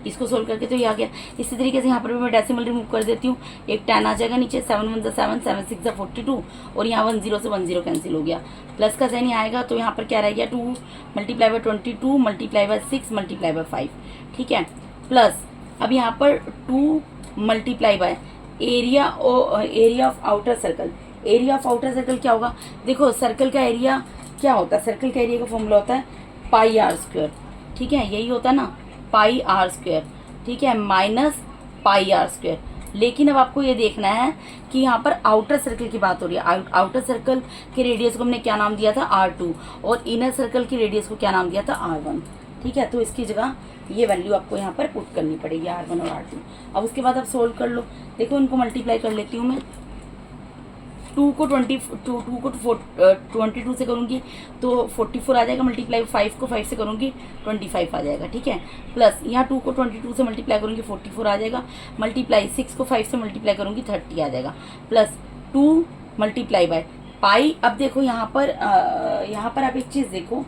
इसको सोल्व करके तो ये आ गया। इसी तरीके से यहाँ पर भी मैं डेसिमल रिमूव कर देती हूँ, एक 10 आ जाएगा नीचे, 7 1 7 7 6 42 और यहाँ 1 0 से 1 0 कैंसिल हो गया, प्लस का साइन आएगा तो यहाँ पर क्या रह गया 2 multiply bye 22 multiply by 6 multiply by 5, ठीक है। प्लस अब यहाँ पर 2 multiply by area of outer circle. Area of outer circle क्या होगा, देखो सर्कल का एरिया क्या होता है, सर्कल का एरिया का फॉर्मूला होता है पाई आर स्क्वायर, ठीक है, यही होता है ना, पाई आर स्क्वायर, ठीक है, माइनस पाई आर स्क्वायर। लेकिन अब आपको ये देखना है कि यहाँ पर आउटर सर्कल की बात हो रही है, आउटर सर्कल के रेडियस को हमने क्या नाम दिया था R2 और इनर सर्कल की रेडियस को क्या नाम दिया था R1, ठीक है। तो इसकी जगह ये वैल्यू आपको यहाँ पर पुट करनी पड़ेगी R1 और R2। अब उसके बाद आप सोल्व कर लो, देखो इनको मल्टीप्लाई कर लेती हूँ मैं, 2 को 22 से करूँगी तो 44 आ जाएगा, मल्टीप्लाई 5 को 5 से करूँगी 25 आ जाएगा, ठीक है। प्लस यहाँ 2 को 22 से मल्टीप्लाई करूँगी 44 आ जाएगा, मल्टीप्लाई 6 को 5 से मल्टीप्लाई करूँगी 30 आ जाएगा, प्लस 2 मल्टीप्लाई बाय पाई। अब देखो यहाँ पर आप एक चीज़ देखो,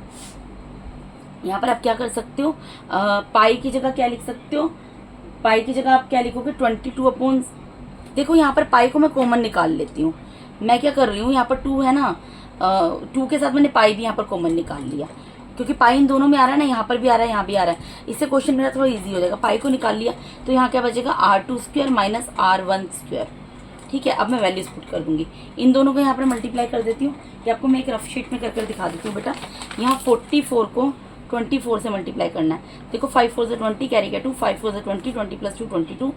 यहाँ पर आप क्या कर सकते हो, पाई की जगह क्या लिख सकते हो, पाई की जगह आप क्या लिखोगे 22 अपॉन, देखो यहाँ पर पाई को मैं कॉमन निकाल लेती हूँ। मैं क्या कर रही हूँ, यहाँ पर 2 है ना, 2 के साथ मैंने पाई भी यहाँ पर कॉमन निकाल लिया, क्योंकि पाई इन दोनों में आ रहा है ना, यहाँ पर भी आ रहा है, यहाँ भी आ रहा है, इससे क्वेश्चन मेरा थोड़ा इजी हो जाएगा। पाई को निकाल लिया तो यहाँ क्या बचेगा R2 square minus R1 square, ठीक है। अब मैं वैल्यूज पुट कर दूंगी, इन दोनों को यहाँ पर मल्टीप्लाई कर देती हूँ, ये आपको मैं एक रफ शीट में कर दिखा देती हूँ बेटा। यहाँ 44 को 24 से मल्टीप्लाई करना है, देखो 5 4 से 20 कैरी का 2, 5 4 से 20, 20 प्लस 2 22,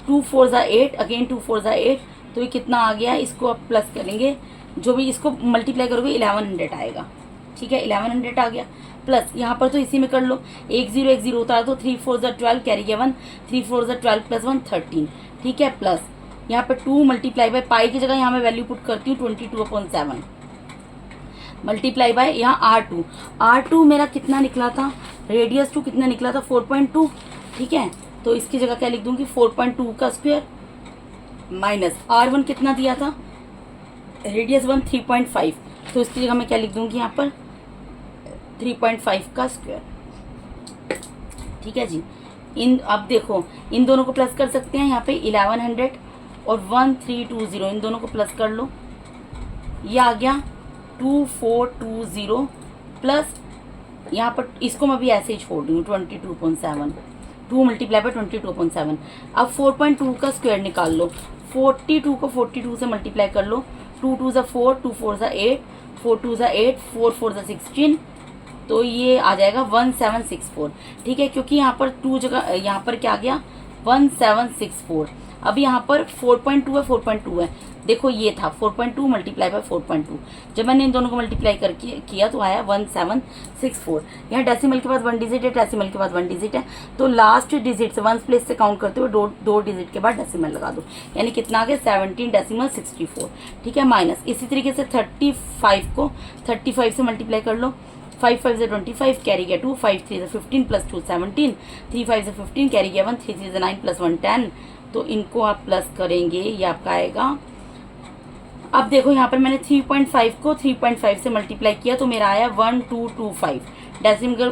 2 4 जा 8 अगेन 2 4 जा 8, तो ये कितना आ गया, इसको आप प्लस करेंगे, जो भी इसको मल्टीप्लाई करोगे 1100 आएगा, ठीक है, 1100 आ गया। प्लस यहाँ पर तो इसी में कर लो, 1 0 होता है तो 3 4 जा 12 कैरी का 1, 3 4 जा 12 प्लस 1 13, ठीक है। प्लस यहाँ पर 2 मल्टीप्लाई बाय पाई की जगह यहाँ मैं वैल्यू पुट करती हूँ 22/7 मल्टीप्लाई बाय यहाँ R2 मेरा कितना निकला था, रेडियस 2 कितना निकला था 4.2, ठीक है। तो इसकी जगह क्या लिख दूंगी 4.2 का स्क्वायर माइनस R1 कितना दिया था, रेडियस 1 3.5, तो इसकी जगह मैं क्या लिख दूंगी यहाँ पर 3.5 का स्क्वायर, ठीक है जी। अब देखो इन दोनों को प्लस कर सकते हैं, यहाँ पे 1100 और 1320 इन दोनों को प्लस कर लो, ये आ गया 2420 प्लस यहाँ पर इसको मैं भी ऐसे ही छोड़ दूँ 22.7, 2 मल्टीप्लाई बाय 22.7। अब 4.2 का स्क्वायर निकाल लो, 42 को 42 से मल्टीप्लाई कर लो, 2 2 जा 4, 2 4 जा 8, 4 2 जा 8, 4 4 जा 16, तो ये आ जाएगा 1764, ठीक है। क्योंकि यहाँ पर 2 जगह यहाँ पर क्या आ गया 1764। अब यहाँ पर 4.2 है, 4.2 है, देखो ये था 4.2 मल्टीप्लाई बाय 4.2, जब मैंने इन दोनों को मल्टीप्लाई करके किया तो आया 1764। यहाँ डेसिमल के बाद 1 डिजिट है, डेसिमल के बाद 1 डिजिट है, तो लास्ट डिजिट से 1 प्लेस से काउंट करते हुए दो डिजिट के बाद डेसिमल लगा दो, यानी कितना आ गया 17.64, ठीक है। माइनस इसी तरीके से 35 को 35 से मल्टीप्लाई कर लो, 5 5 से 25 कैरी गया 2, 5 3 से 15 प्लस 2 17, 3 5 से 15 कैरी गया 1, 3 3 से 9 प्लस 1 10, तो इनको आप प्लस करेंगे, ये आपका आएगा। अब देखो यहाँ पर मैंने 3.5 को 3.5 से मल्टीप्लाई किया तो मेरा आया 1225, डेसिमल के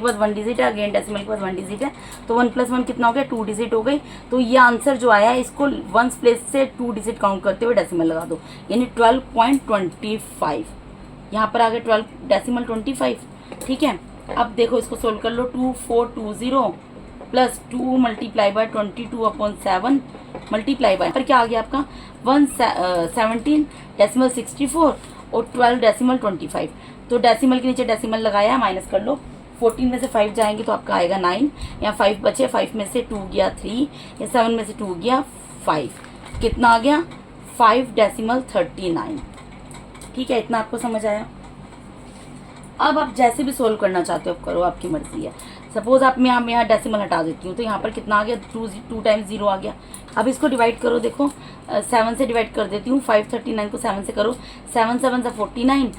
बाद 1 डिजिट है, अगेन डेसिमल के बाद 1 डिजिट है, तो 1 प्लस 1 कितना हो गया 2 डिजिट हो गई, तो ये आंसर जो आया इसको 1 प्लेस से 2 डिजिट काउंट करते हुए डेसिमल लगा दो, यानी 12.25, यहाँ पर आ गया 12 डेसिमल 25, ठीक है। अब देखो इसको सोल्व कर लो, 2420 plus 2 multiply bye 22/7 multiply by पर क्या आ गया आपका 17 डेसिमल 64 और 12 डेसिमल 25, तो डेसिमल के नीचे डेसिमल लगाया, माइनस कर लो, 14 में से 5 जाएंगे तो आपका आएगा 9, यहाँ 5 बचे, 5 में से 2 गया 3, या 7 में से 2 गया 5, कितना आ गया 5 डेसिमल 39, ठीक है। इतना आपको समझ आया। अब आप जैसे भी सोल्व करना चाहते हो करो, आपकी मर्जी है। सपोज आप मैं यहाँ डेसिमल हटा देती हूँ तो यहाँ पर कितना आ गया 2 टाइम्स 0 आ गया। अब इसको डिवाइड करो, देखो 7 से डिवाइड कर देती हूँ, 539 को 7 से करो, 7 7 से 49,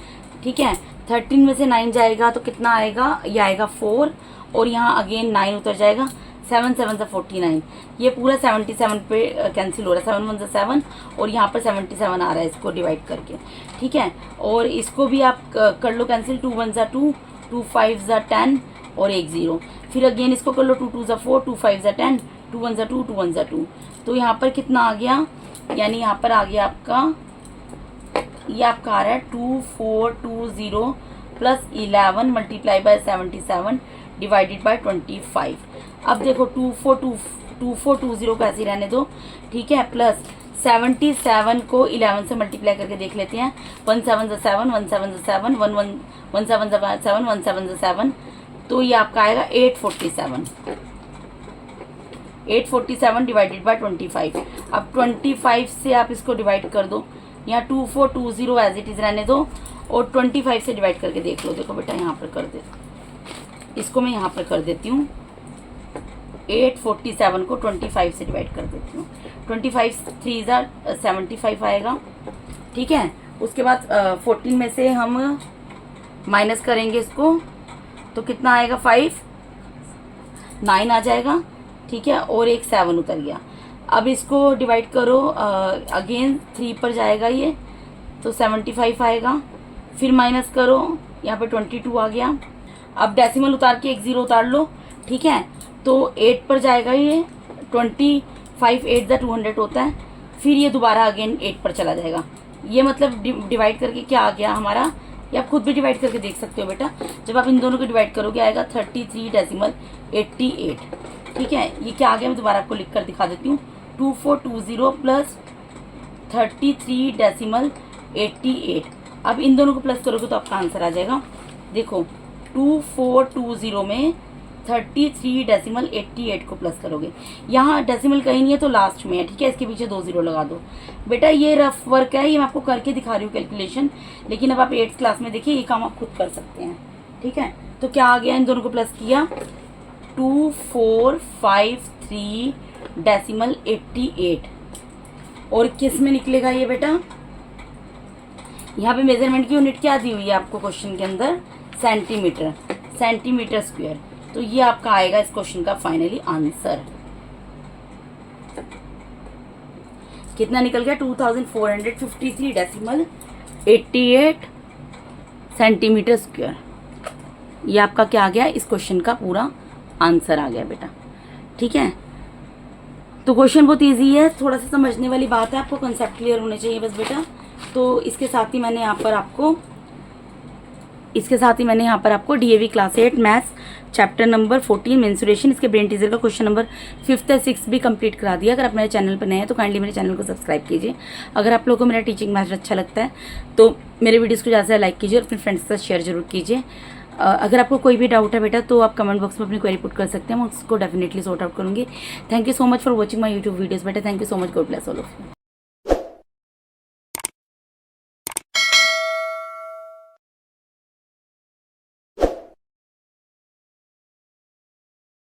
ठीक है। 13 में से 9 जाएगा तो कितना आएगा, ये आएगा 4, और यहाँ अगेन 9 उतर जाएगा, 7 7 से 49, ये पूरा 77 पे कैंसिल हो रहा है, 7 1 से 7 और यहाँ पर 77 आ रहा है इसको डिवाइड करके, ठीक है। और इसको भी आप कर लो कैंसिल, 2 1 जा 2, 2 5 जा 10, और एक 0। फिर अगेन इसको कर लो, 2 2 4, 2 5 10, 2 1 2, 2 1 2। तो यहाँ पर कितना आ गया, यानी यहाँ पर आ गया आपका, ये आपका आ रहा है 2420 plus 11 multiply by 77 divided by 25। अब देखो 2420 को ऐसे रहने दो, ठीक है, प्लस 77 को 11 से मल्टीप्लाई करके देख लेते हैं। 1 7 7, 1 7 7, 1 1 1 7 7, 1 7 7, तो ये आपका आएगा 847 डिवाइडेड बाय 25। अब 25 से आप इसको डिवाइड कर दो, यहाँ 2420 एज इट इज रहने दो और 25 से डिवाइड करके देख लो। देखो बेटा यहाँ पर कर दे, इसको मैं यहाँ पर कर देती हूँ, 847 को 25 से डिवाइड कर देती हूँ। 25 3 75 आएगा, ठीक है। उसके बाद 14 में से हम माइनस करेंगे इसको, तो कितना आएगा, 5 9 आ जाएगा, ठीक है, और एक 7 उतर गया। अब इसको डिवाइड करो, अगेन 3 पर जाएगा ये, तो 75 आएगा। फिर माइनस करो, यहाँ पे 22 आ गया। अब डेसिमल उतार के एक 0 उतार लो, ठीक है, तो 8 पर जाएगा ये, 25 8 200 होता है। फिर ये दोबारा अगेन 8 पर चला जाएगा। ये मतलब डिवाइड करके क्या आ गया हमारा, ये आप खुद भी डिवाइड करके देख सकते हो बेटा। जब आप इन दोनों को डिवाइड करोगे आएगा 33.88, ठीक है। ये क्या आ गया, मैं दोबारा आपको लिख कर दिखा देती हूँ, 2420 प्लस 33.88। अब इन दोनों को प्लस करोगे तो आपका आंसर आ जाएगा। देखो 2420 में 33.88 को प्लस करोगे, यहाँ डेसिमल कहीं नहीं है तो लास्ट में है, ठीक है, इसके पीछे 2 0 लगा दो। बेटा ये रफ वर्क है, ये मैं आपको करके दिखा रही हूँ कैलकुलेशन, लेकिन अब आप 8th क्लास में देखिए ये काम आप खुद कर सकते हैं, ठीक है। तो क्या आ गया, इन दोनों को प्लस किया, 2453.88। और किस में निकलेगा ये बेटा, यहाँ पे मेजरमेंट की यूनिट क्या दी हुई है आपको क्वेश्चन के अंदर, सेंटीमीटर स्क्वायर। तो ये आपका आएगा इस क्वेश्चन का फाइनली आंसर। कितना निकल गया, 2453.88 सेंटीमीटर स्क्वायर। ये आपका क्या आ गया, इस क्वेश्चन का पूरा आंसर आ गया बेटा, ठीक है। तो क्वेश्चन बहुत इजी है, थोड़ा सा समझने वाली बात है, आपको कंसेप्ट क्लियर होने चाहिए बस बेटा। तो इसके साथ ही मैंने यहाँ पर आपको DAV class 8 maths chapter number 14 mensuration, इसके ब्रेन टीजर का क्वेश्चन नंबर 5th और 6th भी कंप्लीट करा दिया। अगर आप मेरे चैनल पर नए हैं तो काइंडली मेरे चैनल को सब्सक्राइब कीजिए। अगर आप लोगों को मेरा टीचिंग मैथड अच्छा लगता है तो मेरे वीडियोज़ को ज़्यादा से लाइक कीजिए और अपने फ्रेंड्स के साथ शेयर जरूर कीजिए। अगर आपको कोई भी डाउट है बेटा तो आप कमेंट बॉक्स में अपनी क्वेरी पुट कर सकते हैं, मैं उसको डेफिनेटली सॉर्ट आउट करूँगी। Thank you so much for watching my YouTube videos बेटा, thank you so much, God bless all of you.